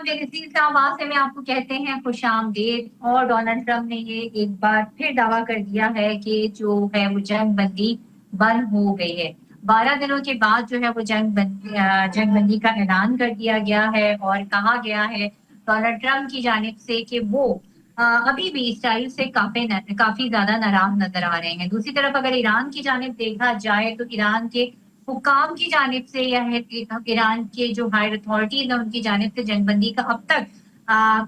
बेनज़ीर साहब, आज से में आपको कहते हैं खुश आमदीद। और डोनाल्ड ट्रंप ने ये एक बार फिर दावा कर दिया है कि जो है वो जंग बंदी बंद हो गई है। 12 दिनों के बाद जो है वो जंग बंदी का ऐलान कर दिया गया है और कहा गया है डोनाल्ड ट्रंप की जानिब से कि वो अभी भी इसराइल से काफी ज्यादा नाराज नजर आ रहे हैं। दूसरी तरफ अगर ईरान की जानिब देखा जाए तो ईरान के हुकाम की जानिब से या ईरान के जो हायर अथॉरिटीज है उनकी जानिब से जंगबंदी का अब तक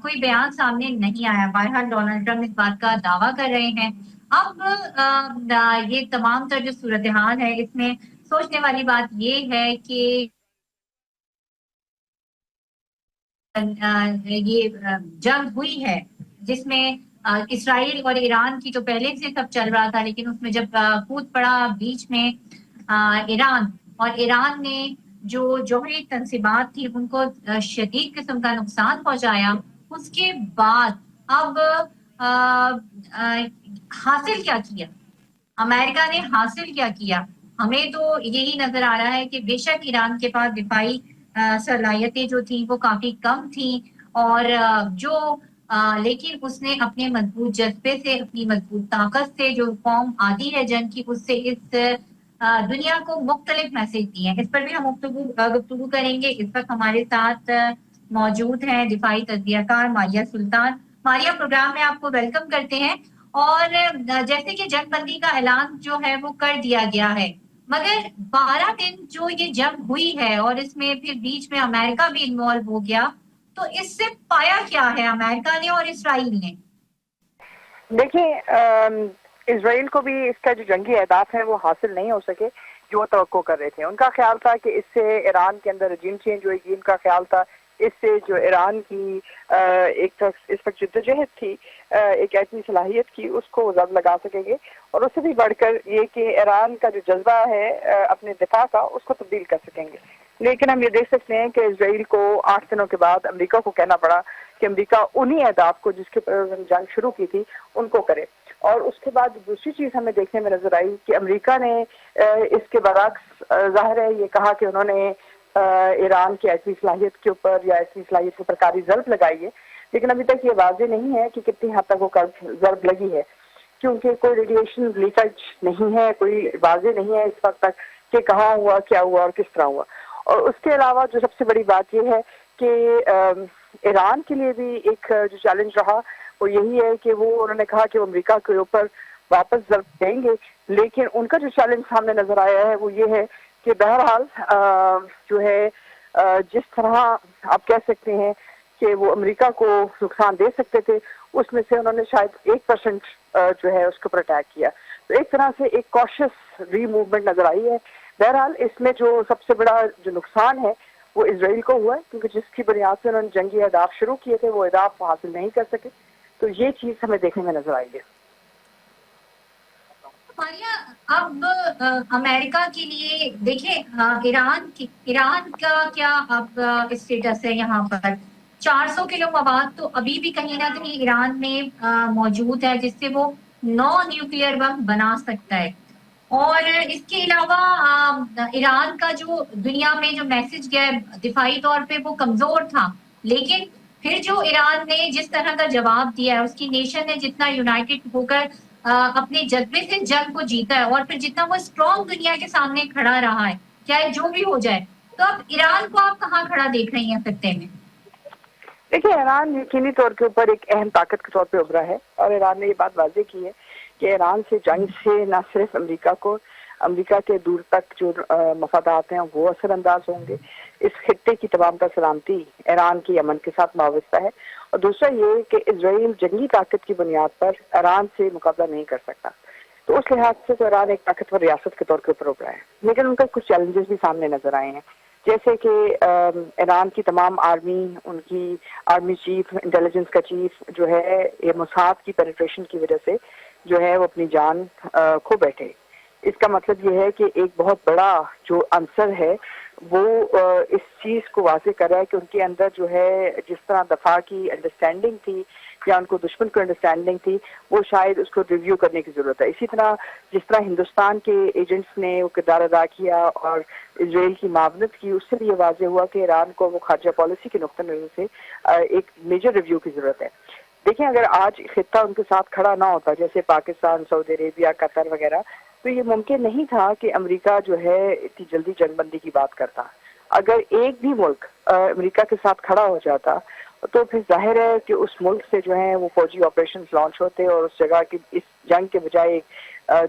कोई बयान सामने नहीं आया। बहरहाल डोनाल्ड ट्रंप इस बात का दावा कर रहे हैं। अब ये तमाम तर जो सूरत हाल है इसमें सोचने वाली बात ये है कि ये जंग हुई है जिसमें इसराइल और ईरान की तो पहले से सब चल रहा था, लेकिन उसमें जब कूद पड़ा बीच में ईरान, और ईरान ने जो जौहरी तंसीबात थी उनको शदीद किस्म का नुकसान पहुंचाया। उसके बाद अब हासिल क्या किया अमेरिका ने, हासिल क्या किया? हमें तो यही नजर आ रहा है कि बेशक ईरान के पास दिफाई सलाहियतें जो थी वो काफी कम थी, और लेकिन उसने अपने मजबूत जज्बे से, अपनी मजबूत ताकत से, जो कौम आदी है जंग की, उससे इस दुनिया को मुख्तलिफ मैसेज दिए हैं। इस पर भी हम गुफ्तगू करेंगे। इस वक्त हमारे साथ मौजूद हैं दिफाई तज्जियाकार मारिया सुल्तान। मारिया, प्रोग्राम में आपको वेलकम करते हैं। और जैसे कि जंग बंदी का ऐलान जो है वो कर दिया गया है, मगर 12 दिन जो ये जंग हुई है और इसमें फिर बीच में अमेरिका भी इन्वॉल्व हो गया, तो इससे पाया क्या है अमेरिका ने और इसराइल ने? देखिए, इसराइल को भी इसका जो जंगी अहदाफ है वो हासिल नहीं हो सके जो तवक्को कर रहे थे। उनका ख्याल था कि इससे ईरान के अंदर रजीम चेंज होगी। उनका ख्याल था इससे जो ईरान की एक इस वक्त जद्दोजहद थी एक ऐसी सलाहियत की, उसको वो जब लगा सकेंगे। और उससे भी बढ़कर ये कि ईरान का जो जज्बा है अपने दिफा का, उसको तब्दील कर सकेंगे। लेकिन हम ये देख सकते हैं कि इसराइल को 8 दिनों के बाद अमेरिका को कहना पड़ा कि अमेरिका उन्हीं अहदाफ को जिसके पर जंग शुरू की थी उनको करे। और उसके बाद दूसरी चीज़ हमें देखने में नजर आई कि अमेरिका ने इसके बरक्स जाहिर है ये कहा कि उन्होंने ईरान की ऐसी सलाहियत के ऊपर या ऐसी सलाहियत के ऊपर कारी ज़रब लगाई है, लेकिन अभी तक ये वाज़ेह नहीं है कि कितनी हद तक वो ज़रब लगी है, क्योंकि कोई रेडिएशन लीकेज नहीं है, कोई वाज़ेह नहीं है इस वक्त तक कि कहाँ हुआ, क्या हुआ और किस तरह हुआ। और उसके अलावा जो सबसे बड़ी बात यह है कि ईरान के लिए भी एक जो चैलेंज रहा वो यही है कि वो उन्होंने कहा कि वो अमेरिका के ऊपर वापस ज़रब देंगे, लेकिन उनका जो चैलेंज सामने नजर आया है वो ये है कि बहरहाल जो है जिस तरह आप कह सकते हैं कि वो अमेरिका को नुकसान दे सकते थे, उसमें से उन्होंने शायद 1% जो है उसके ऊपर अटैक किया। तो एक तरह से एक कॉशियस रीमूवमेंट नजर आई है। बहरहाल इसमें जो सबसे बड़ा जो नुकसान है वो इसराइल को हुआ है, क्योंकि जिसकी बुनियाद से उन्होंने जंगी अहदाफ शुरू किए थे वो अहदाफ हासिल नहीं कर सके। तो ये चीज हमें देखने में नजर आई है। मारिया, अब अमेरिका के लिए देखें, ईरान का क्या अब स्टेटस है यहाँ पर? 400 किलो मवाद तो अभी भी कहीं ना कहीं ईरान में मौजूद है जिससे वो 9 न्यूक्लियर बम बना सकता है। और इसके अलावा ईरान का जो दुनिया में जो मैसेज गया है दिफाई तौर पे वो कमजोर था, लेकिन फिर जो ईरान ने जिस तरह का जवाब दिया है, उसकी नेशन ने जितना यूनाइटेड होकर अपने जज्बे से जंग को जीता है, और फिर जितना वो स्ट्रॉन्ग दुनिया के सामने खड़ा रहा है, चाहे जो भी हो जाए, तो अब ईरान को आप कहाँ खड़ा देख रही हैं खत्ते में? देखिए, ईरान यकीनी तौर के ऊपर एक अहम ताकत के तौर पे उभरा है, और ईरान ने ये बात वाज़ेह की है कि ईरान से जंग से न सिर्फ अमेरिका के दूर तक जो मफादात हैं वो असरअंदाज होंगे, इस खित्ते की तमाम तर सलामती ईरान की अमन के साथ वाबस्ता है। और दूसरा ये कि इसराइल जंगी ताकत की बुनियाद पर ईरान से मुकाबला नहीं कर सकता। तो उस लिहाज से तो ईरान एक ताकतवर रियासत के तौर के ऊपर उभरा है, लेकिन उनका कुछ चैलेंजेस भी सामने नजर आए हैं, जैसे कि ईरान की तमाम आर्मी, उनकी आर्मी चीफ, इंटेलिजेंस का चीफ जो है, ये मोसाद की पेनिट्रेशन की वजह से जो है वो अपनी जान खो बैठे। इसका मतलब ये है कि एक बहुत बड़ा जो आंसर है وہ اس چیز کو واضح کر رہا ہے کہ ان کے اندر جو ہے جس طرح دفاع کی انڈرسٹینڈنگ تھی یا ان کو دشمن کو انڈرسٹینڈنگ تھی وہ شاید اس کو ریویو کرنے کی ضرورت ہے. اسی طرح جس طرح ہندوستان کے ایجنٹس نے وہ کردار ادا کیا اور اسرائیل کی معاونت کی, اس سے بھی یہ واضح ہوا کہ ایران کو وہ خارجہ پالیسی کے نقطہ نظر سے ایک میجر ریویو کی ضرورت ہے. دیکھیں اگر آج خطہ ان کے ساتھ کھڑا نہ ہوتا جیسے پاکستان, سعودی عربیہ, قطر وغیرہ, تو یہ ممکن نہیں تھا کہ امریکہ جو ہے اتنی جلدی جنگ بندی کی بات کرتا. اگر ایک بھی ملک امریکہ کے ساتھ کھڑا ہو جاتا تو پھر ظاہر ہے کہ اس ملک سے جو ہے وہ فوجی آپریشنز لانچ ہوتے اور اس جگہ کی اس جنگ کے بجائے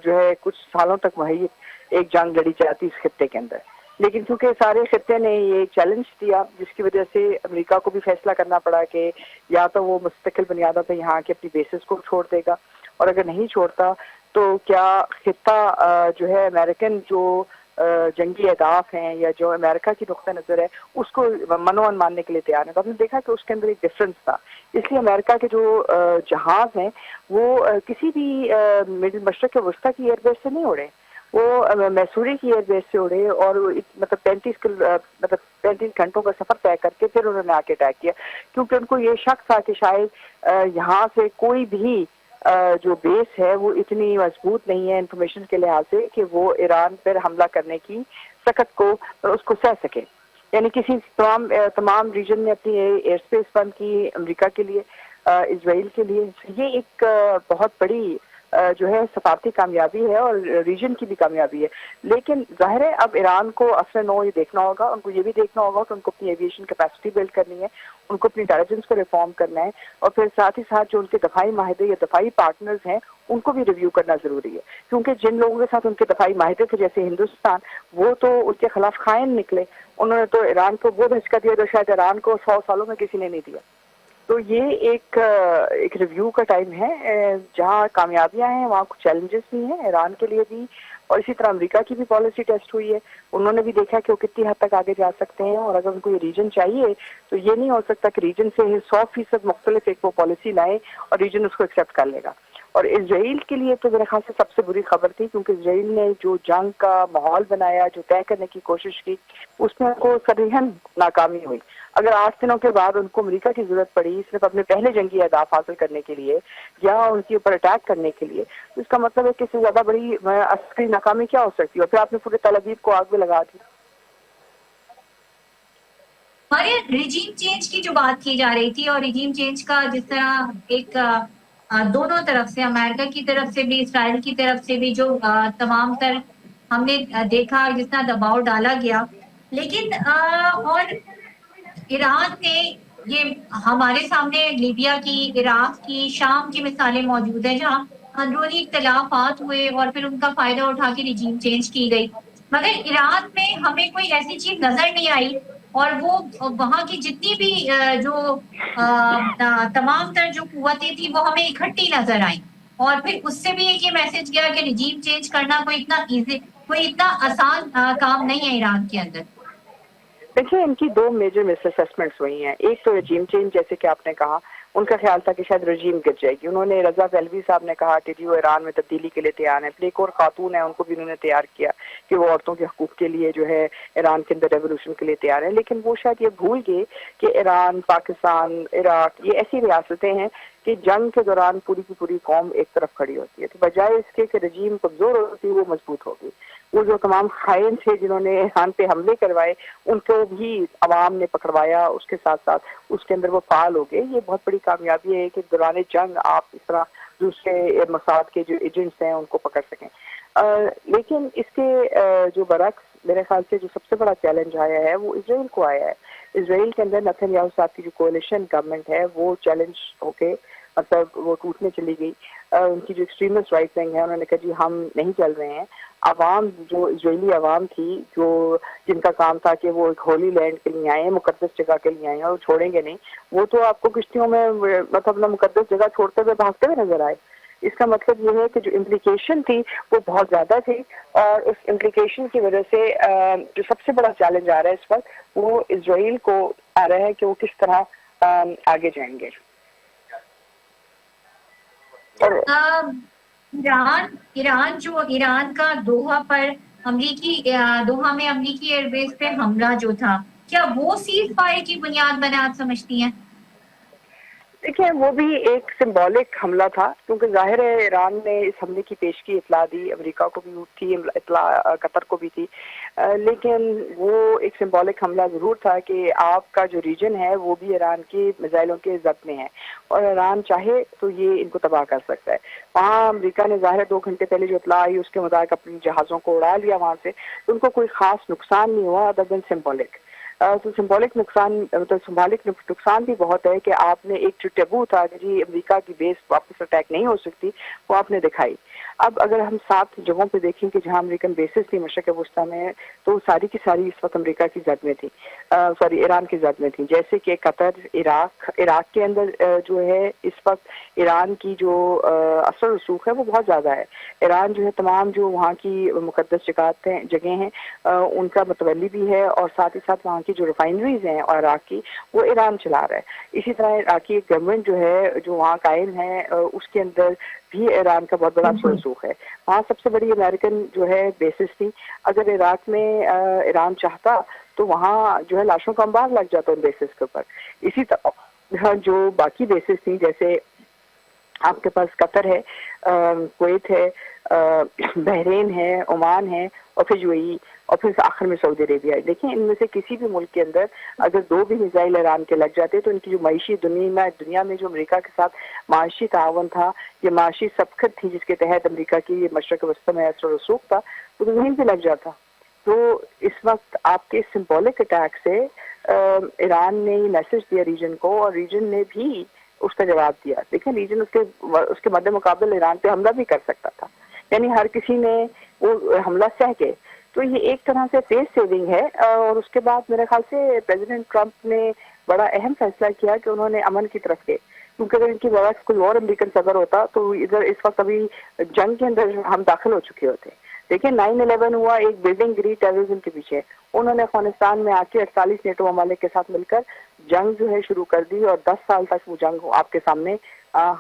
جو ہے کچھ سالوں تک وہی ایک جنگ لڑی جاتی اس خطے کے اندر. لیکن کیونکہ سارے خطے نے یہ چیلنج دیا جس کی وجہ سے امریکہ کو بھی فیصلہ کرنا پڑا کہ یا تو وہ مستقل بنیادوں پہ یہاں کے اپنی بیسز کو چھوڑ دے گا, اور اگر نہیں چھوڑتا تو کیا خطہ جو ہے امریکن جو جنگی اہداف ہیں یا جو امریکہ کی نقطہ نظر ہے اس کو منوان ماننے کے لیے تیار ہے. تو آپ نے دیکھا کہ اس کے اندر ایک ڈفرینس تھا. اس لیے امریکہ کے جو جہاز ہیں وہ کسی بھی مڈل مشرق کے وسطی کی ایئر بیس سے نہیں اڑے, وہ میسوری کی ایئر بیس سے اڑے اور مطلب 35 گھنٹوں کا سفر طے کر کے پھر انہوں نے آ کے اٹیک کیا, کیونکہ ان کو یہ شک تھا کہ شاید یہاں سے کوئی بھی جو بیس ہے وہ اتنی مضبوط نہیں ہے انفارمیشن کے لحاظ سے کہ وہ ایران پر حملہ کرنے کی سخت کو اس کو سہ سکے. یعنی کسی تمام ریجن میں اپنی ایئر اسپیس بند کی امریکہ کے لیے, اسرائیل کے لیے. یہ ایک بہت بڑی جو ہے سفارتی کامیابی ہے اور ریجن کی بھی کامیابی ہے. لیکن ظاہر ہے اب ایران کو اصل نو یہ دیکھنا ہوگا, ان کو یہ بھی دیکھنا ہوگا کہ ان کو اپنی ایویشن کیپیسٹی بلڈ کرنی ہے, ان کو اپنی انٹیلیجنس کو ریفارم کرنا ہے, اور پھر ساتھ ہی ساتھ جو ان کے دفاعی معاہدے یا دفاعی پارٹنرز ہیں ان کو بھی ریویو کرنا ضروری ہے. کیونکہ جن لوگوں کے ساتھ ان کے دفاعی معاہدے تھے جیسے ہندوستان, وہ تو ان کے خلاف خائن نکلے, انہوں نے تو ایران کو وہ دھچکا دیا جو شاید ایران کو 100 سالوں میں کسی نے نہیں دیا. تو یہ ایک ریویو کا ٹائم ہے, جہاں کامیابیاں ہیں وہاں کچھ چیلنجز بھی ہیں ایران کے لیے بھی, اور اسی طرح امریکہ کی بھی پالیسی ٹیسٹ ہوئی ہے. انہوں نے بھی دیکھا کہ وہ کتنی حد تک آگے جا سکتے ہیں, اور اگر ان کو یہ ریجن چاہیے تو یہ نہیں ہو سکتا کہ ریجن سے 100% مختلف ایک وہ پالیسی لائے اور ریجن اس کو ایکسیپٹ کر لے گا. اور اسرائیل کے لیے تو میرے خیال سے سب سے بری خبر تھی, کیونکہ اسرائیل نے جو جنگ کا ماحول بنایا, جو طے کرنے کی کوشش کی, اس میں ان کو صریحاً ناکامی ہوئی. اگر 8 دنوں کے بعد ان کو امریکہ کی ضرورت پڑی صرف اپنے پہلے جنگی اہداف حاصل کرنے کے لیے یا ان کے اوپر اٹیک کرنے کے لیے, تو اس کا مطلب ہے کہ اس سے زیادہ بڑی عسکری ناکامی کیا ہو سکتی ہے. اور پھر آپ نے پورے تل ابیب کو آگ میں لگا دی. ہمارے ریجیم چینج کی جو بات کی جا رہی تھی, اور ریجیم چینج کا جس طرح ایک دونوں طرف سے, امریکہ کی طرف سے بھی اسرائیل کی طرف سے بھی جو تمام تر ہم نے دیکھا جس طرح دباؤ ڈالا گیا, لیکن اور ایران نے یہ ہمارے سامنے لیبیا کی, عراق کی, شام کی مثالیں موجود ہیں جہاں اندرونی اختلافات ہوئے اور پھر ان کا فائدہ اٹھا کے ریجیم چینج کی گئی. مگر ایران میں ہمیں کوئی ایسی چیز نظر نہیں آئی, اور وہ وہاں کی جتنی بھی جو تمام تر جو قوتیں تھیں وہ ہمیں اکٹھی نظر آئیں, اور پھر اس سے بھی ایک یہ میسج گیا کہ رجیم چینج کرنا کوئی اتنا ایزی, کوئی اتنا آسان کام نہیں ہے ایران کے اندر. دیکھیے ان کی 2 میجر مس اسسمنٹس ہوئی ہیں. ایک تو رجیم چینج جیسے کہ آپ نے کہا, ان کا خیال تھا کہ شاید رجیم گر جائے گی. انہوں نے رضا پہلوی صاحب نے کہا کہ جی وہ ایران میں تبدیلی کے لیے تیار ہیں. پھر ایک اور خاتون ہے ان کو بھی انہوں نے تیار کیا کہ وہ عورتوں کے حقوق کے لیے جو ہے ایران کے اندر ریولوشن کے لیے تیار ہیں. لیکن وہ شاید یہ بھول گئے کہ ایران, پاکستان, عراق یہ ایسی ریاستیں ہیں کہ جنگ کے دوران پوری کی پوری قوم ایک طرف کھڑی ہوتی ہے. تو بجائے اس کے کہ رجیم کمزور ہوتی ہے وہ مضبوط ہوگی. وہ جو تمام خائن تھے جنہوں نے ایران پہ حملے کروائے ان کو بھی عوام نے پکڑوایا, اس کے ساتھ ساتھ اس کے اندر وہ فعال ہو گئے. یہ بہت بڑی کامیابی ہے کہ دوران جنگ آپ اس طرح دوسرے مساد کے جو ایجنٹس ہیں ان کو پکڑ سکیں. لیکن اس کے جو برعکس میرے خیال سے جو سب سے بڑا چیلنج آیا ہے وہ اسرائیل کو آیا ہے. اسرائیل کے اندر نتن یاہو صاحب کی جو کولیشن گورنمنٹ ہے وہ چیلنج ہو کے مطلب وہ ٹوٹنے چلی گئی. ان کی جو ایکسٹریمسٹ رائٹ ونگ ہے انہوں نے کہا جی ہم نہیں چل رہے ہیں. عوام جو اسرائیلی عوام تھی جو جن کا کام تھا کہ وہ ایک ہولی لینڈ کے لیے آئے ہیں, مقدس جگہ کے لیے آئے ہیں اور چھوڑیں گے نہیں, وہ تو آپ کو کشتیوں میں مطلب اپنا مقدس جگہ چھوڑتے ہوئے بھاگتے ہوئے نظر آئے. اس کا مطلب یہ ہے کہ جو امپلیکیشن تھی وہ بہت زیادہ تھی, اور اس امپلیکیشن کی وجہ سے جو سب سے بڑا چیلنج آ رہا ہے اس وقت وہ اسرائیل کو آ رہا ہے کہ وہ کس طرح آگے جائیں گے. ایران کا دوحہ پر امریکی دوحہ میں امریکی ایئر بیس پہ حملہ جو تھا، کیا وہ سیز فائر کی بنیاد بنا آپ سمجھتی ہیں؟ دیکھیں وہ بھی ایک سمبولک حملہ تھا، کیونکہ ظاہر ہے ایران نے اس حملے کی پیشگی اطلاع دی، امریکہ کو بھی تھی اطلاع، قطر کو بھی تھی، لیکن وہ ایک سمبولک حملہ ضرور تھا کہ آپ کا جو ریجن ہے وہ بھی ایران کی میزائلوں کے ضبط میں ہے، اور ایران چاہے تو یہ ان کو تباہ کر سکتا ہے۔ وہاں امریکہ نے ظاہر 2 گھنٹے پہلے جو اطلاع آئی اس کے مطابق اپنی جہازوں کو اڑا لیا وہاں سے، تو ان کو کوئی خاص نقصان نہیں ہوا ادر دین سمبولک۔ تو سمبولک نقصان بھی بہت ہے کہ آپ نے ایک جو ٹیبو تھا کہ جی امریکہ کی بیس واپس اٹیک نہیں ہو سکتی، وہ آپ نے دکھائی۔ اب اگر ہم 7 جگہوں پہ دیکھیں کہ جہاں امریکن بیسز تھی مشرق وسطیٰ میں، تو ساری کی ساری اس وقت امریکہ کی زد میں تھی، ایران کی زد میں تھی، جیسے کہ قطر، عراق کے اندر جو ہے اس وقت ایران کی جو اثر رسوخ ہے وہ بہت زیادہ ہے۔ ایران جو ہے تمام جو وہاں کی مقدس جگہیں ہیں ان کا متولی بھی ہے، اور ساتھ ہی ساتھ وہاں کی جو ریفائنریز ہیں اور عراق کی، وہ ایران چلا رہا ہے۔ اسی طرح عراقی گورنمنٹ جو ہے جو وہاں قائم ہے اس کے اندر بھی ایران کا بہت بڑا اثر رسوخ ہے۔ وہاں سب سے بڑی امریکن جو ہے بیسز تھی، اگر عراق میں ایران چاہتا تو وہاں جو ہے لاشوں کا انبار لگ جاتا ان بیسز کے اوپر۔ اسی طرح جو باقی بیسز تھیں، جیسے آپ کے پاس قطر ہے، کویت ہے، بحرین ہے، عمان ہے، اور پھر UAE، اور پھر آخر میں سعودی عربیہ ہے۔ دیکھیں ان میں سے کسی بھی ملک کے اندر اگر 2 بھی میزائل ایران کے لگ جاتے تو ان کی جو معاشی دنیا میں جو امریکہ کے ساتھ معاشی تعاون تھا، یہ معاشی سبقت تھی جس کے تحت امریکہ کی مشرق وسطیٰ میں اثر و رسوخ تھا، وہ تو وہیں پہ لگ جاتا۔ تو اس وقت آپ کے سمبولک اٹیک سے ایران نے یہ میسج دیا ریجن کو، اور ریجن نے بھی اس کا جواب دیا۔ دیکھیں ریجن اس کے مد مقابل ایران پہ حملہ بھی کر سکتا تھا، یعنی ہر کسی نے وہ حملہ سہ کے، تو یہ ایک طرح سے فیس سیونگ ہے۔ اور اس کے بعد میرے خیال سے پریزیڈنٹ ٹرمپ نے بڑا اہم فیصلہ کیا کہ انہوں نے امن کی طرف گئے، کیونکہ اگر ان کی برعکس کوئی اور امریکن صدر ہوتا تو ادھر اس وقت ابھی جنگ کے اندر ہم داخل ہو چکے ہوتے۔ دیکھیں 9/11 ہوا، ایک بلڈنگ گری ٹیررزم کے پیچھے، انہوں نے افغانستان میں آ کے 48 نیٹو ممالک کے ساتھ مل کر جنگ جو ہے شروع کر دی، اور 10 سال تک وہ جنگ آپ کے سامنے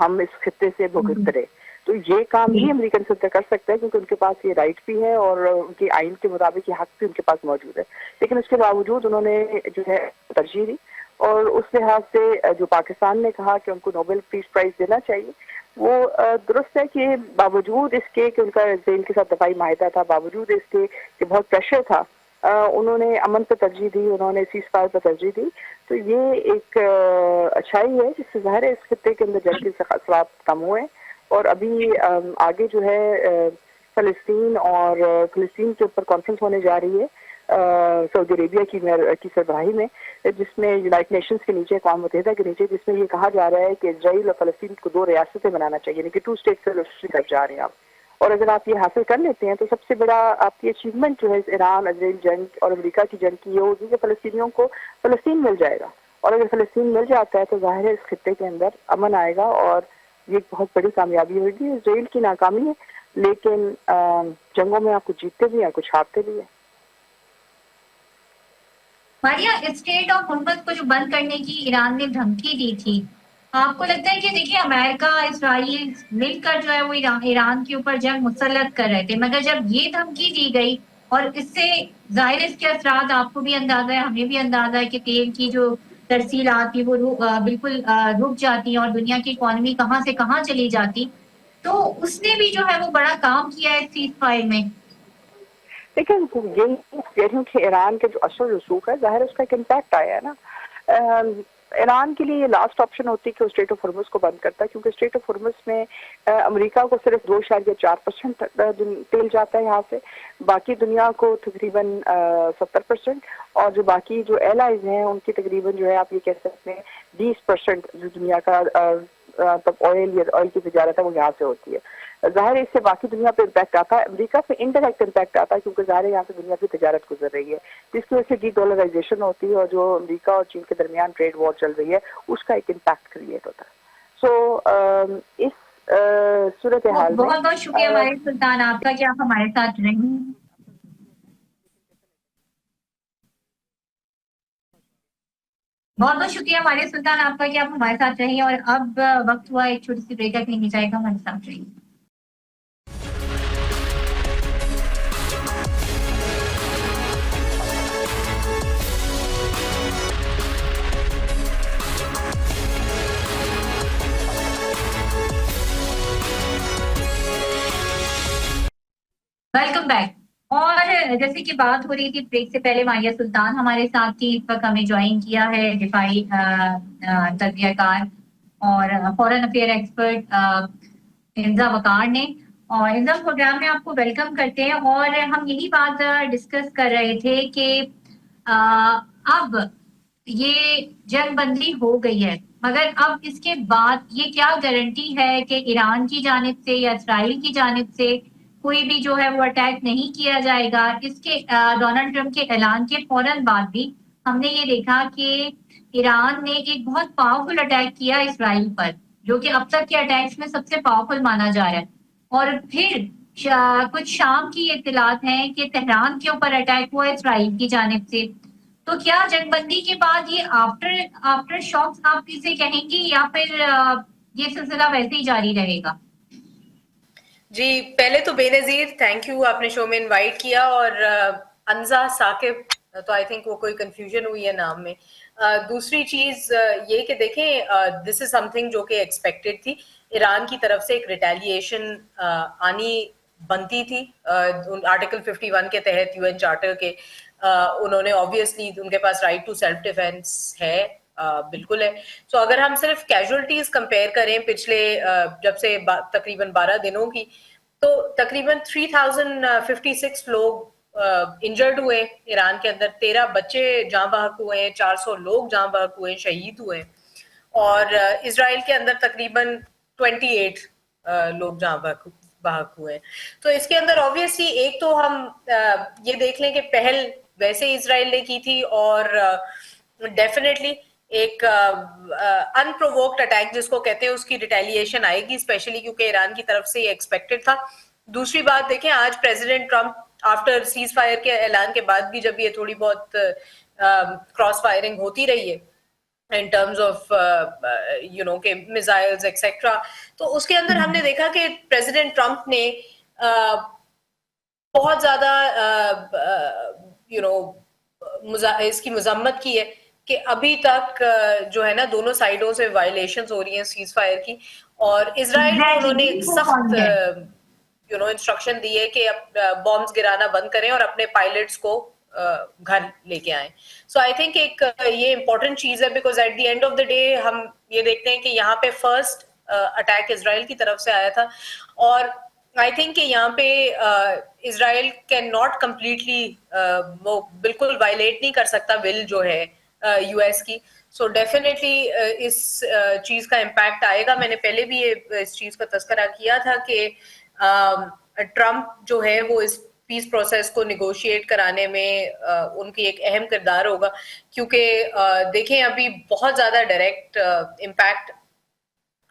ہم اس خطے سے بھگت رہے۔ تو یہ کام بھی امریکن صدر کر سکتا ہے، کیونکہ ان کے پاس یہ رائٹ بھی ہے اور ان کی آئین کے مطابق یہ حق بھی ان کے پاس موجود ہے، لیکن اس کے باوجود انہوں نے جو ہے ترجیح دی۔ اور اس لحاظ سے جو پاکستان نے کہا کہ ان کو نوبل پیس پرائز دینا چاہیے، وہ درست ہے کہ باوجود اس کے کہ ان کا اسرائیل کے ساتھ دفاعی معاہدہ تھا، باوجود اس کے کہ بہت پریشر تھا، انہوں نے امن پہ ترجیح دی، انہوں نے سیز فائر پہ ترجیح دی۔ تو یہ ایک اچھائی ہے جس سے ظاہر ہے اس خطے کے اندر جنگ کے اثرات کم ہوئے، اور ابھی آگے جو ہے فلسطین کے اوپر کانفرنس ہونے جا رہی ہے سعودی عربیہ کی سربراہی میں، جس میں یونائٹڈ نیشنز کے نیچے، اقوام متحدہ کے نیچے، جس میں یہ کہا جا رہا ہے کہ اسرائیل اور فلسطین کو 2 ریاستیں بنانا چاہیے، یعنی کہ 2 اسٹیٹ سولوشن کی طرف جا رہے ہیں آپ۔ اور اگر آپ یہ حاصل کر لیتے ہیں تو سب سے بڑا آپ کی اچیومنٹ جو ہے ایران اسرائیل جنگ اور امریکہ کی جنگ کی یہ ہوگی کہ فلسطینیوں کو فلسطین مل جائے گا، اور اگر فلسطین مل جاتا ہے تو ظاہر ہے اس خطے کے اندر امن آئے گا، اور یہ ایک بہت بڑی کامیابی ہوگی۔ اسرائیل کی ناکامی ہے، لیکن جنگوں میں آپ کو جیتتے بھی ہیں، کچھ ہارتے بھی ہیں۔ ماریا، اسٹیٹ آف ہرمز کو جو بند کرنے کی ایران نے دھمکی دی تھی، آپ کو لگتا ہے کہ دیکھیے امریکہ اسرائیل مل کر جو ہے وہ ایران کے اوپر جنگ مسلط کر رہے تھے، مگر جب یہ دھمکی دی گئی اور اس سے ظاہر اس کے اثرات آپ کو بھی اندازہ ہے، ہمیں بھی اندازہ ہے کہ تیل کی جو ترسیلات تھی وہ بالکل رک جاتی اور دنیا کی اکانومی کہاں سے کہاں چلی جاتی، تو اس نے بھی جو ہے وہ بڑا کام کیا ہے سیز فائر میں۔ لیکن یہ کہہ رہی ہوں کہ ایران کے جو اثر رسوخ ہے ظاہر اس کا ایک امپیکٹ آیا ہے نا۔ ایران کے لیے یہ لاسٹ آپشن ہوتی ہے کہ وہ اسٹریٹ آف ہرمز کو بند کرتا ہے، کیونکہ اسٹریٹ آف ہرمز میں امریکہ کو صرف 2.4% تیل جاتا ہے یہاں سے، باقی دنیا کو تقریباً 70%، اور جو باقی جو ایلائز ہیں ان کی تقریباً جو ہے آپ یہ کہہ سکتے ہیں 20% جو دنیا کا آئل کی تجارت ہے وہ یہاں سے ہوتی ہے۔ ظاہر ہے اس سے باقی دنیا پہ امپیکٹ آتا ہے، امریکہ پہ انڈائریکٹ امپیکٹ آتا ہے، کیونکہ ظاہر ہے یہاں سے دنیا کی تجارت گزر رہی ہے، جس کی وجہ سے ڈی ڈالرائزیشن ہوتی ہے، اور جو امریکہ اور چین کے درمیان ٹریڈ وار چل رہی ہے اس کا ایک امپیکٹ کریٹ ہوتا ہے۔ سو اس صورتحال میں بہت بہت شکریہ ہمارے سلطان آپ کا کہ آپ ہمارے ساتھ رہیں۔ بہت بہت شکریہ ہمارے سلطان آپ کا کہ آپ ہمارے ساتھ رہیں، اور اب وقت ہوا ایک چھوٹی سی بریک کا، کہیں نہیں جائے گا، ہمارے ساتھ رہیں۔ Welcome back. और जैसे कि बात हो रही थी ब्रेक से पहले, मारिया सुल्तान हमारे साथ थी, इस वक्त हमें ज्वाइन किया है दिफाई तजज़ियाकार और फॉरेन अफेयर एक्सपर्ट इंजा वकार ने। और इंजा, प्रोग्राम में आपको वेलकम करते हैं। और हम यही बात डिस्कस कर रहे थे कि अब ये जंग बंदी हो गई है, मगर अब इसके बाद ये क्या गारंटी है कि ईरान की जानिब से या इसराइल की जानिब से कोई भी जो है वो अटैक नहीं किया जाएगा। इसके डोनाल्ड ट्रंप के ऐलान के फौरन बाद भी हमने ये देखा कि ईरान ने एक बहुत पावरफुल अटैक किया इसराइल पर, जो कि अब तक के अटैक्स में सबसे पावरफुल माना जा रहा है। और फिर कुछ शाम की इत्तलात हैं कि तेहरान के ऊपर अटैक हुआ इसराइल की जानिब से। तो क्या जंगबंदी के बाद ये आफ्टर आफ्टर शॉक्स आप इसे कहेंगे, या फिर ये सिलसिला वैसे ही जारी रहेगा? जी, पहले तो बेनजीर थैंक यू, आपने शो में इनवाइट किया। और अंजा साकिब, तो आई थिंक वो कोई कंफ्यूजन हुई है नाम में। दूसरी चीज ये कि देखें, दिस इज समथिंग जो कि एक्सपेक्टेड थी। ईरान की तरफ से एक रिटेलिएशन आनी बनती थी आर्टिकल 51 के तहत यूएन चार्टर के। उन्होंने ऑब्वियसली, उनके पास राइट टू सेल्फ डिफेंस है, बिल्कुल है। तो अगर हम सिर्फ कैजुअलिटीज कंपेयर करें पिछले जब से तकरीबन 12 दिनों की, तो तकरीबन 3056 लोग इंजर्ड हुए ईरान के अंदर, 13 बच्चे जाँ बहक हुए हैं, 400 लोग जाँ बहक हुए, शहीद हुए। और इसराइल के अंदर तकरीबन 28 लोग जाँ बहक हुए। तो इसके अंदर ऑब्वियसली एक तो हम ये देख लें कि पहल वैसे इसराइल ने की थी, और डेफिनेटली एक अनप्रोवोक्ड अटैक जिसको कहते हैं उसकी रिटेलिएशन आएगी, स्पेशली क्योंकि ईरान की तरफ से ये एक्सपेक्टेड था। दूसरी बात देखें, आज president Trump after cease fire के ऐलान के बाद भी जब ये थोड़ी बहुत क्रॉस फायरिंग होती रही है in terms of के मिसाइल्स एक्सेट्रा, तो उसके अंदर हमने देखा कि प्रेसिडेंट ट्रंप ने बहुत ज्यादा इसकी मजम्मत की है कि अभी तक जो है ना, दोनों साइडों से वायलेशंस हो रही हैं सीज फायर की। और इसराइल को उन्होंने एक सख्त इंस्ट्रक्शन दी है कि बॉम्ब्स गिराना बंद करें और अपने पायलट्स को घर लेके आए। सो आई थिंक एक ये इंपॉर्टेंट चीज है, because at the end of the day हम ये देखते हैं कि यहाँ पे फर्स्ट अटैक इसराइल की तरफ से आया था, और आई थिंक कि यहाँ पे इसराइल कैन नॉट कम्प्लीटली, वो बिल्कुल वायलेट नहीं कर सकता विल जो है यूएस की। सो डेफिनेटली इस चीज का इम्पैक्ट आएगा। मैंने पहले भी इस चीज का तस्करा किया था कि ट्रंप जो है वो इस पीस प्रोसेस को निगोशिएट कराने में उनकी एक अहम किरदार होगा, क्योंकि देखें अभी बहुत ज्यादा डायरेक्ट इम्पैक्ट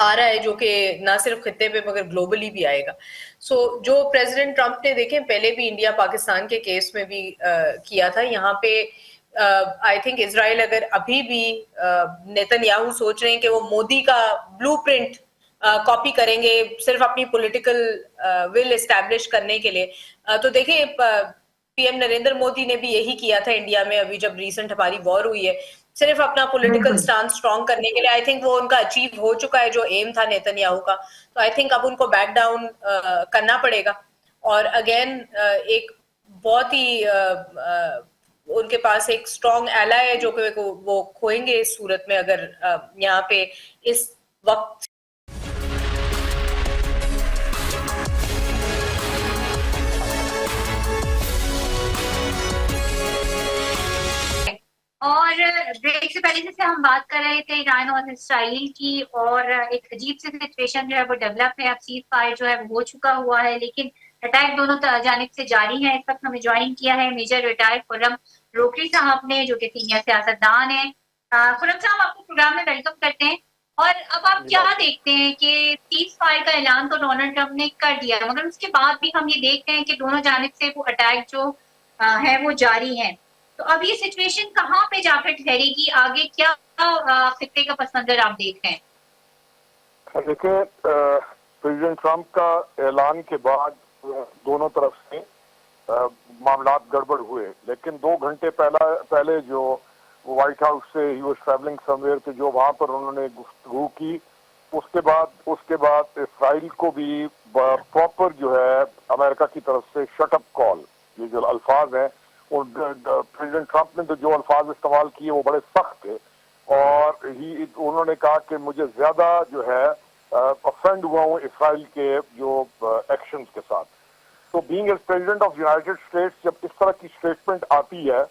आ रहा है जो कि ना सिर्फ खित्ते पे मगर ग्लोबली भी आएगा। सो जो प्रेसिडेंट ट्रंप ने देखें पहले भी इंडिया पाकिस्तान के केस में भी किया था, यहाँ पे आई थिंक इसराइल अगर अभी भी नेतन्याहू सोच रहे हैं कि वो मोदी का ब्लूप्रिंट कॉपी करेंगे सिर्फ अपनी पॉलिटिकल विल एस्टैब्लिश करने के लिए, तो देखिए पीएम नरेंद्र मोदी ने भी यही किया था इंडिया में अभी जब रिसेंट हमारी वॉर हुई है, सिर्फ अपना पॉलिटिकल स्टांस स्ट्रॉन्ग करने के लिए। आई थिंक वो उनका अचीव हो चुका है जो एम था नेतन्याहू का। तो आई थिंक अब उनको बैक डाउन करना पड़ेगा। और अगेन एक बहुत ही उनके पास एक स्ट्रॉन्ग एलाय है जो कि वो खोएंगे इस सूरत में अगर यहाँ पे इस वक्त। और ब्रेक से पहले जैसे हम बात कर रहे थे ईरान और इसराइल की, और एक अजीब सी सिचुएशन जो है वो डेवलप है। अब सीज फायर जो है वो हो चुका हुआ है, लेकिन अटैक दोनों जानिब से जारी है। इस वक्त हमें ज्वाइन किया है मेजर रिटायर्ड खुर्रम रोकरी साहब ने, जो कि सीनियर सियासतदान है। खुर्रम साहब, आपको प्रोग्राम में वेलकम करते हैं। और अब आप क्या देखते हैं कि सीज फायर का ऐलान तो डोनाल्ड ट्रंप ने कर दिया, मगर उसके बाद भी हम ये देखते हैं कि दोनों जानिब से वो अटैक जो है वो जारी है। तो अब ये सिचुएशन कहाँ पे जाकर ठहरेगी, आगे क्या खित्ते का पस मंजर आप देख रहे हैं? देखिए, प्रेसिडेंट ट्रंप का ऐलान के बाद दोनों तरफ से मामलात गड़बड़ हुए, लेकिन 2 घंटे पहले जो व्हाइट हाउस से ही वाज ट्रैवलिंग समवेयर, तो जो वहां पर उन्होंने गुफ्तगू की, उसके बाद इसराइल को भी प्रॉपर जो है अमेरिका की तरफ से शट अप कॉल, ये जो अल्फाज हैं प्रेसिडेंट ट्रंप ने तो जो अल्फाज इस्तेमाल किए वो बड़े सख्त थे और उन्होंने कहा कि मुझे ज्यादा जो है अफेंड हुआ हूँ इसराइल के जो एक्शंस के साथ। तो being as president of United States जब इस तरह की स्टेटमेंट आती है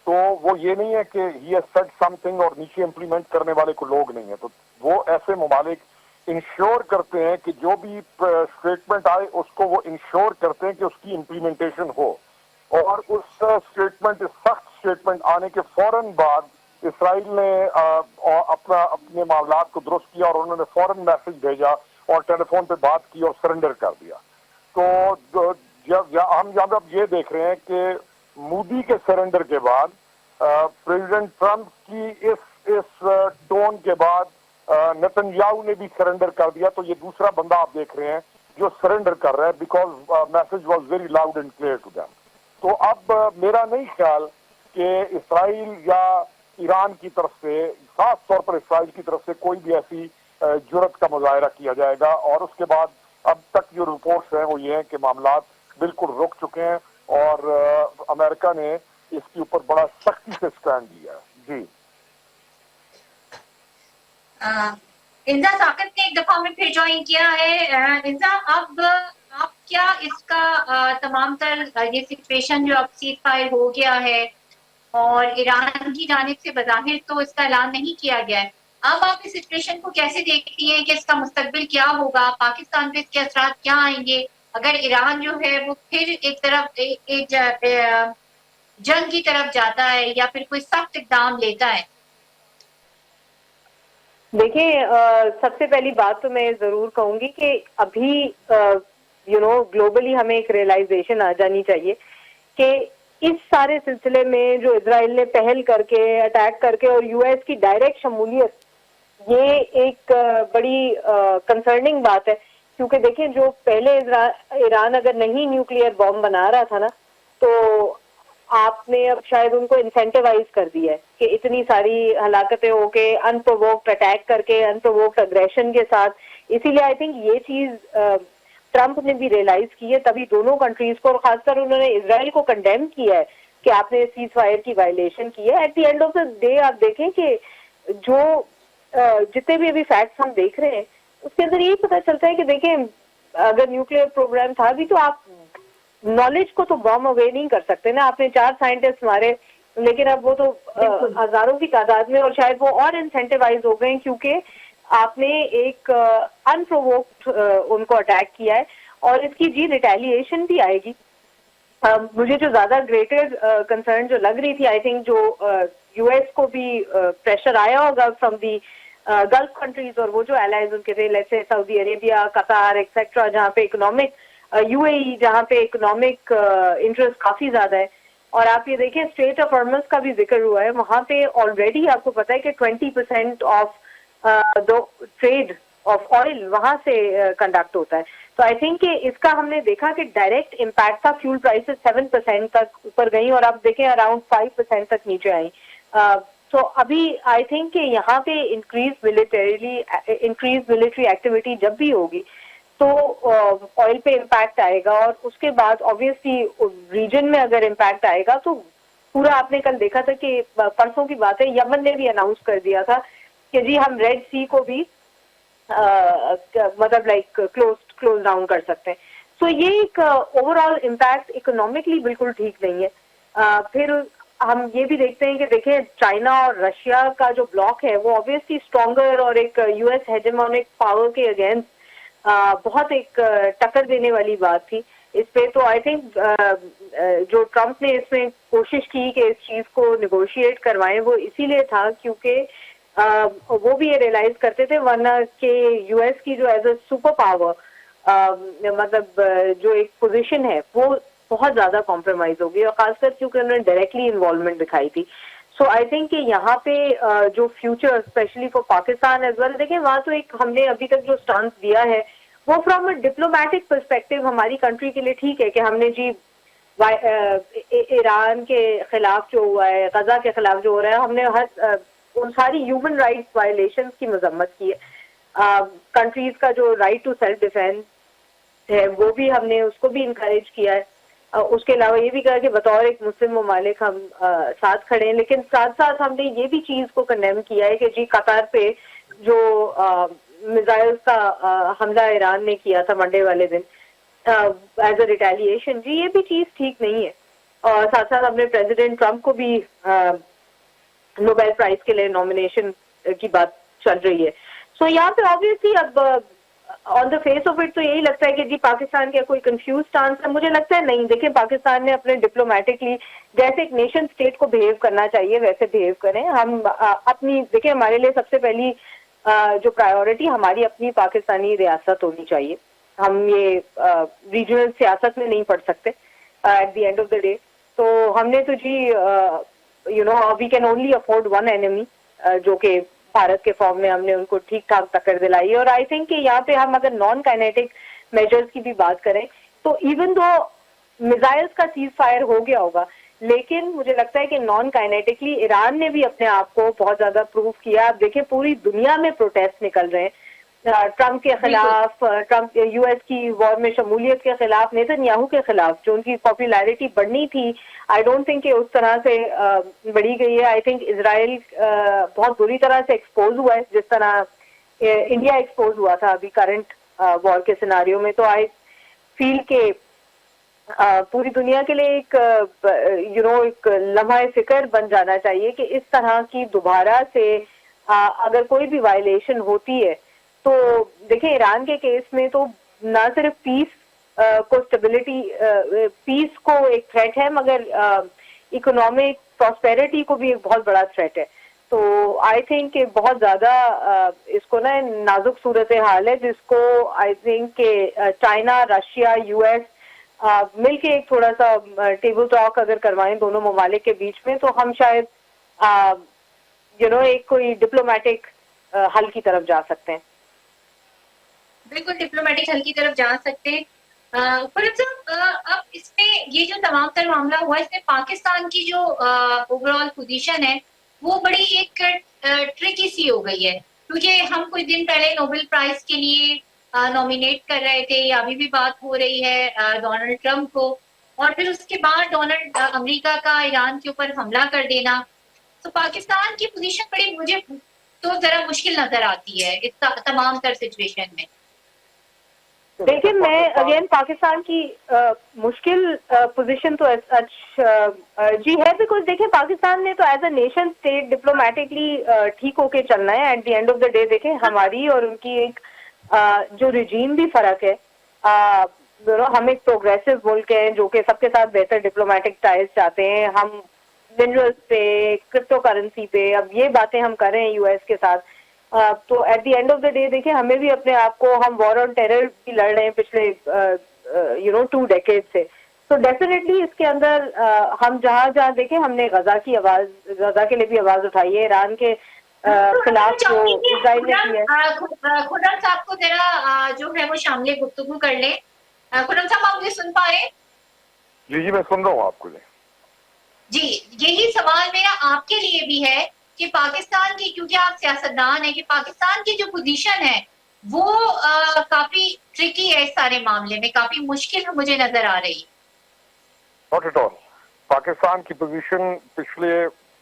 तो वो ये नहीं है कि ही हैज सेड समथिंग और नीचे इम्प्लीमेंट करने वाले को लोग नहीं है, तो वो ऐसे ममालिक इंश्योर करते हैं कि जो भी स्टेटमेंट आए उसको वो इंश्योर करते हैं कि उसकी इम्प्लीमेंटेशन हो। और उस स्टेटमेंट सख्त स्टेटमेंट आने के फौरन बाद इसराइल ने अपने मामलात को दुरुस्त किया और उन्होंने फौरन मैसेज भेजा और टेलीफोन पे बात की और सरेंडर कर दिया। तो जब हम जब अब ये देख रहे हैं कि मोदी के सरेंडर के बाद प्रेसिडेंट ट्रंप की इस टोन के बाद नेतन्याहू ने भी सरेंडर कर दिया, तो ये दूसरा बंदा आप देख रहे हैं जो सरेंडर कर रहा है because message was very loud and clear to them. तो अब मेरा नहीं ख्याल कि इसराइल या ईरान की तरफ से, खास तौर पर इसराइल की तरफ से कोई भी ऐसी जुर्रत का मुजाहरा किया जाएगा। और उसके बाद अब तक जो रिपोर्ट्स हैं वो ये हैं कि मामलात बिल्कुल रुक चुके हैं और अमेरिका ने इसके ऊपर बड़ा सख्ती से स्टैंड लिया है। जी इंजा साकिब ने एक दफा में फिर ज्वाइन किया है। इंजा, अब आप क्या इसका तमाम तर ये सिचुएशन जो अब सीज फायर हो गया है और ईरान की जानिब से बज़ाहिर तो इसका ऐलान नहीं किया गया है, अब आप इस सिचुएशन को कैसे देखती हैं कि इसका मुस्तकबिल क्या होगा, पाकिस्तान पे इसके असरात क्या आएंगे अगर ईरान जो है वो फिर एक तरफ एक जंग की तरफ जाता है या फिर कोई सख्त इक़दाम लेता है? देखिए, सबसे पहली बात तो मैं जरूर कहूंगी कि अभी ग्लोबली हमें एक रियलाइजेशन आ जानी चाहिए कि इस सारे सिलसिले में जो इजराइल ने पहल करके अटैक करके और यूएस की डायरेक्ट शमूलियत, ये एक बड़ी कंसर्निंग बात है। क्योंकि देखिए, जो पहले ईरान अगर नहीं न्यूक्लियर बॉम्ब बना रहा था ना, तो आपने अब शायद उनको इंसेंटिवाइज कर दिया है कि इतनी सारी हलाकतें हो के अनप्रोवोक्ड अटैक करके, अनप्रोवोक्ड अग्रेशन के साथ। इसीलिए आई थिंक ये चीज ट्रंप ने भी रियलाइज की है, तभी दोनों कंट्रीज को और खासकर उन्होंने इजराइल को कंडेम किया है कि आपने सीज फायर की वायलेशन की है। At the end of the day आप देखें कि जो जितने भी अभी फैक्ट्स हम देख रहे हैं उसके अंदर यही पता चलता है कि देखें, अगर न्यूक्लियर प्रोग्राम था भी तो आप नॉलेज को तो बॉम्ब अवे नहीं कर सकते ना। आपने 4 साइंटिस्ट मारे, लेकिन अब वो तो हजारों की तादाद में, और शायद वो और इंसेंटिवाइज हो गए क्योंकि आपने एक अनप्रोवोक्ड उनको अटैक किया है और इसकी जी रिटेलिएशन भी आएगी। मुझे जो ज्यादा ग्रेटर कंसर्न जो लग रही थी, आई थिंक जो यूएस को भी प्रेशर आया होगा फ्रॉम दी गल्फ कंट्रीज और वो जो एलाइज उनके थे, जैसे सऊदी अरेबिया, कतार एक्सेट्रा, जहाँ पे इकोनॉमिक यूएई, जहाँ पे इकोनॉमिक इंटरेस्ट काफी ज्यादा है। और आप ये देखिए, स्ट्रेट ऑफ हॉर्मज़ का भी जिक्र हुआ है, वहां पे ऑलरेडी आपको पता है कि 20% ऑफ ट्रेड ऑफ ऑयल वहां से कंडक्ट होता है। तो आई थिंक कि इसका हमने देखा कि डायरेक्ट इम्पैक्ट था। फ्यूल प्राइसेस 7% तक ऊपर गई और आप देखें अराउंड 5% तक नीचे आई। तो अभी आई थिंक कि यहाँ पे इंक्रीज मिलिट्री एक्टिविटी जब भी होगी तो ऑयल पे इम्पैक्ट आएगा और उसके बाद ऑब्वियसली रीजन में अगर इम्पैक्ट आएगा तो पूरा, आपने कल देखा था कि परसों की बात है, यमन ने भी अनाउंस कर दिया था कि जी हम रेड सी को भी मतलब लाइक क्लोज डाउन कर सकते हैं। तो ये एक ओवरऑल इम्पैक्ट इकोनॉमिकली बिल्कुल ठीक नहीं है। फिर हम ये भी देखते हैं कि देखें, चाइना और रशिया का जो ब्लॉक है वो ऑब्वियसली स्ट्रॉन्गर और एक यूएस हेजेमोनिक पावर के अगेंस्ट बहुत एक टक्कर देने वाली बात थी इस पे। तो आई थिंक जो ट्रंप ने इसमें कोशिश की कि इस चीज को निगोशिएट करवाएं, वो इसीलिए था क्योंकि वो भी ये रियलाइज करते थे वरना कि यूएस की जो एज अ सुपर पावर मतलब जो एक पोजीशन है वो बहुत ज्यादा कॉम्प्रोमाइज होगी, और खासकर क्योंकि उन्होंने डायरेक्टली इन्वॉल्वमेंट दिखाई थी। सो आई थिंक कि यहाँ पे जो future specially for Pakistan as well, देखें वहाँ तो एक हमने अभी तक जो स्टांस दिया है वो फ्रॉम अ डिप्लोमेटिक पर्सपेक्टिव हमारी कंट्री के लिए ठीक है कि हमने जी ईरान के खिलाफ जो हुआ है, गजा के खिलाफ जो हो रहा है, हमने हर उन सारी ह्यूमन राइट्स वायलेशंस की मजम्मत की है। कंट्रीज का जो राइट टू सेल्फ डिफेंस, ہے وہ بھی हमने उसको भी इंकरेज किया है. उसके अलावा ये भी कहा कि बतौर एक मुस्लिम ममालिक हम साथ खड़े हैं, लेकिन साथ साथ हमने ये भी चीज को कंडेम किया है कि जी कतार पे जो मिसाइल्स का हमला ईरान ने किया था मंडे वाले दिन एज अ रिटेलिएशन, जी ये भी चीज ठीक नहीं है. और साथ साथ हमने प्रेसिडेंट ट्रंप को भी नोबेल प्राइज के लिए नॉमिनेशन की बात चल रही है. सो यहाँ पे ऑब्वियसली अब on the face of it तो यही लगता है कि जी पाकिस्तान का कोई कंफ्यूज स्टांस है. मुझे लगता है नहीं. देखिए पाकिस्तान ने अपने डिप्लोमेटिकली जैसे एक नेशन स्टेट को बिहेव करना चाहिए वैसे बिहेव करें. हम अपनी देखिए हमारे लिए सबसे पहली जो प्रायोरिटी हमारी अपनी पाकिस्तानी रियासत होनी चाहिए. हम ये रीजनल सियासत में नहीं पड़ सकते at the end of the day. तो हमने तो जी you know we can only afford one enemy जो कि भारत के फॉर्म में हमने उनको ठीक ठाक टक्कर दिलाई. और आई थिंक कि यहाँ पे हम अगर नॉन काइनेटिक मेजर्स की भी बात करें तो इवन दो मिसाइल्स का सीज फायर हो गया होगा, लेकिन मुझे लगता है कि नॉन काइनेटिकली ईरान ने भी अपने आप को बहुत ज्यादा प्रूव किया. आप देखिए पूरी दुनिया में प्रोटेस्ट निकल रहे हैं ट्रंप के खिलाफ, ट्रंप यूएस की वॉर में शमूलियत के खिलाफ, नेतन्याहू के खिलाफ जो उनकी पॉपुलैरिटी बढ़नी थी. आई डोंट थिंक कि उस तरह से बढ़ी गई है. आई थिंक इजराइल बहुत बुरी तरह से एक्सपोज हुआ है जिस तरह इंडिया एक्सपोज हुआ था अभी करंट वॉर के सिनारियो में. तो आई फील के पूरी दुनिया के लिए एक यू नो एक लम्हा फिक्र बन जाना चाहिए कि इस तरह की दोबारा से अगर कोई भी वायलेशन होती है तो देखिए ईरान के केस में तो ना सिर्फ पीस को स्टेबिलिटी पीस को एक थ्रेट है मगर इकोनॉमिक प्रॉस्पेरिटी को भी एक बहुत बड़ा थ्रेट है. तो आई थिंक कि बहुत ज्यादा इसको ना नाजुक सूरत हाल है जिसको आई थिंक कि चाइना, रशिया, यूएस मिलके एक थोड़ा सा टेबल टॉक अगर करवाएं दोनों ममालिक के बीच में तो हम शायद यू नो एक कोई डिप्लोमेटिक हल की तरफ जा सकते हैं. बिल्कुल डिप्लोमेटिक हल की तरफ जा सकते हैं. अब इसमें ये जो तमाम तर मामला हुआ इसमें पाकिस्तान की जो ओवरऑल पोजीशन है वो बड़ी एक ट्रिकी सी हो गई है, क्योंकि हम कुछ दिन पहले नोबेल प्राइज के लिए नॉमिनेट कर रहे थे, अभी भी बात हो रही है डोनाल्ड ट्रंप को, और फिर उसके बाद अमेरिका का ईरान के ऊपर हमला कर देना. तो पाकिस्तान की पोजीशन बड़ी मुझे तो जरा मुश्किल नजर आती है इस तमाम तर सिचुएशन में. देखिए मैं अगेन पाकिस्तान की मुश्किल पोजीशन तो जी है बिकॉज देखिए पाकिस्तान ने तो as a nation state diplomatically ठीक होके चलना है. At the end of the day देखें हमारी और उनकी एक जो रिजीम भी फर्क है. हम एक प्रोग्रेसिव मुल्क हैं जो कि सबके साथ बेहतर डिप्लोमेटिक टाइज चाहते हैं. हम मिनरल्स पे, क्रिप्टो करेंसी पे अब ये बातें हम कर रहे हैं यूएस के साथ. तो eight the end of the day देखिए हमें भी अपने आप को हम वॉर ऑन टेरर भी लड़ रहे हैं पिछले यू नो 2 डेकेड से. तो डेफिनेटली इसके अंदर हम जहाँ देखें हमने गजा के लिए भी आवाज उठाई है. ईरान के खिलाफ जो इजराइल ने किया है. खुर्रम साहब को जरा जो है वो शामिल गुफ्तगू कर ले. खुर्रम साहब आप मुझे सुन पा रहे हैं? जी मैं सुन रहा हूँ आपको. जी यही सवाल मेरा आपके लिए भी है कि पाकिस्तान की, क्योंकि आप सियासतदान है, कि पाकिस्तान की जो पोजीशन है वो काफी ट्रिकी है, इस सारे मामले में काफी मुश्किल मुझे नजर आ रही है. Not at all. पाकिस्तान की पोजीशन पिछले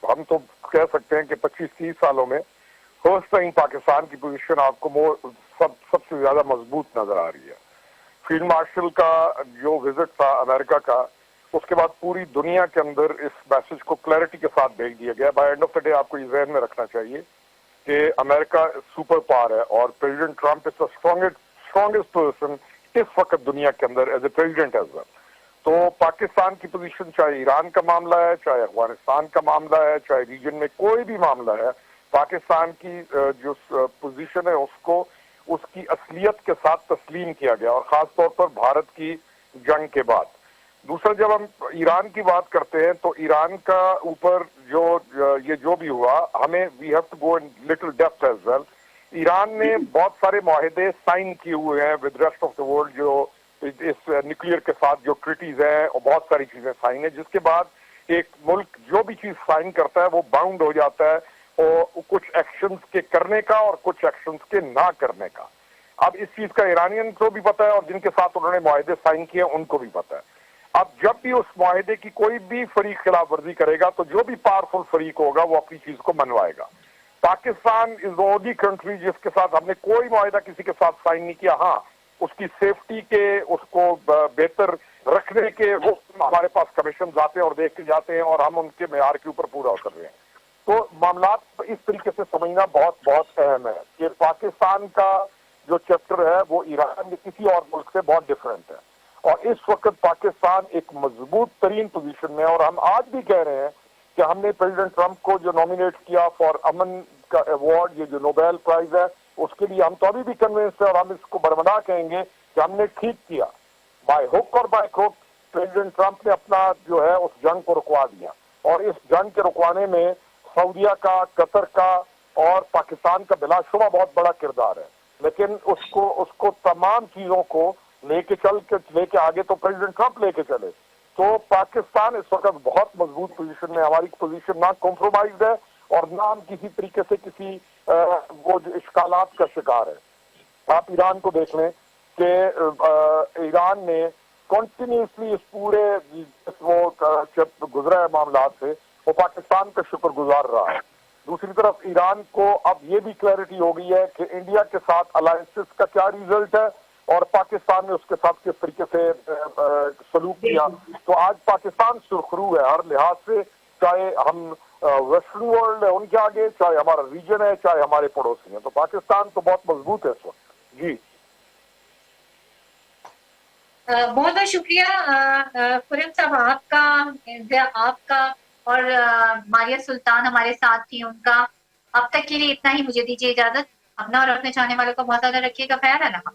हम तो कह सकते हैं कि 25-30 सालों में फर्स्ट टाइम पाकिस्तान की पोजीशन आपको सबसे ज्यादा मजबूत नजर आ रही है. फील्ड मार्शल का जो विजिट था अमेरिका का, उसके बाद पूरी दुनिया के अंदर इस मैसेज को क्लैरिटी के साथ भेज दिया गया. By end of the day आपको ये ज़हन में रखना चाहिए कि अमेरिका सुपर पावर है और president Trump is the strongest person इस वक्त दुनिया के अंदर as a president as well. तो पाकिस्तान की पोजीशन चाहे ईरान का मामला है, चाहे अफगानिस्तान का मामला है, चाहे रीजन में कोई भी मामला है, पाकिस्तान की जो पोजीशन है उसको उसकी असलियत के साथ तस्लीम किया गया और खास तौर पर भारत की जंग के बाद. दूसरा जब हम ईरान की बात करते हैं तो ईरान का ऊपर जो भी हुआ हमें we have to go in little depth as well. Iran ने बहुत सारे माहिदे साइन किए हुए हैं with rest of the world, जो इस न्यूक्लियर के साथ जो ट्रीटीज हैं और बहुत सारी चीजें साइन है, जिसके बाद एक मुल्क जो भी चीज साइन करता है वो बाउंड हो जाता है और कुछ एक्शंस के करने का और कुछ एक्शंस के ना करने का. اب اس چیز کا ایرانین کو بھی پتہ ہے اور جن کے ساتھ انہوں نے معاہدے سائن کیے ان کو بھی پتہ ہے. اب جب بھی اس معاہدے کی کوئی بھی فریق خلاف ورزی کرے گا تو جو بھی پاورفل فریق ہوگا وہ اپنی چیز کو منوائے گا. پاکستان از the only country جس کے ساتھ ہم نے کوئی معاہدہ کسی کے ساتھ سائن نہیں کیا. ہاں اس کی سیفٹی کے اس کو بہتر رکھنے کے وہ ہمارے پاس کمیشنز آتے ہیں اور دیکھ کے جاتے ہیں اور ہم ان کے معیار کے اوپر پورا کر رہے ہیں. تو معاملات اس طریقے سے سمجھنا بہت بہت اہم ہے کہ پاکستان کا جو چیپٹر ہے وہ ایران یا کسی اور ملک سے بہت ڈفرینٹ ہے اور اس وقت پاکستان ایک مضبوط ترین پوزیشن میں. اور ہم آج بھی کہہ رہے ہیں کہ ہم نے پریزیڈنٹ ٹرمپ کو جو نامینیٹ کیا فار امن کا ایوارڈ, یہ جو نوبیل پرائز ہے, اس کے لیے ہم تو ابھی بھی کنوینس ہیں اور ہم اس کو برملا کہیں گے کہ ہم نے ٹھیک کیا. بائی ہک اور بائی کروک پریزیڈنٹ ٹرمپ نے اپنا جو ہے اس جنگ کو رکوا دیا اور اس جنگ کے رکوانے میں سعودیہ کا, قطر کا اور پاکستان کا بلا شبہ بہت بڑا کردار ہے. لیکن اس کو تمام چیزوں کو لے کے آگے تو پریزیڈنٹ ٹرمپ لے کے چلے. تو پاکستان اس وقت بہت مضبوط پوزیشن میں, ہماری پوزیشن نہ کمپرومائزڈ ہے اور نہ ہم کسی طریقے سے کسی وہ جو اشکالات کا شکار ہے. آپ ایران کو دیکھ لیں کہ ایران نے کنٹینیوسلی اس پورے وہ گزرا ہے معاملات سے وہ پاکستان کا شکر گزار رہا ہے. دوسری طرف ایران کو اب یہ بھی کلیئرٹی ہو گئی ہے کہ انڈیا کے ساتھ الائنسز کا کیا ریزلٹ ہے اور پاکستان نے اس کے ساتھ کس طریقے سے سلوک کیا. تو آج پاکستان سرخرو ہے ہر لحاظ سے, چاہے ہم ویسٹرن ورلڈ ہے ان کے آگے, چاہے ہمارا ریجن ہے, چاہے ہمارے پڑوسی ہیں. تو پاکستان تو بہت مضبوط ہے اس وقت. جی بہت بہت شکریہ خرم صاحب آپ کا اور ماریہ سلطان ہمارے ساتھ تھی, ان کا. اب تک کے لیے اتنا ہی, مجھے دیجیے اجازت. اپنا اور اپنے چاہنے والوں کا بہت زیادہ رکھیے گا خیال. ہے نا.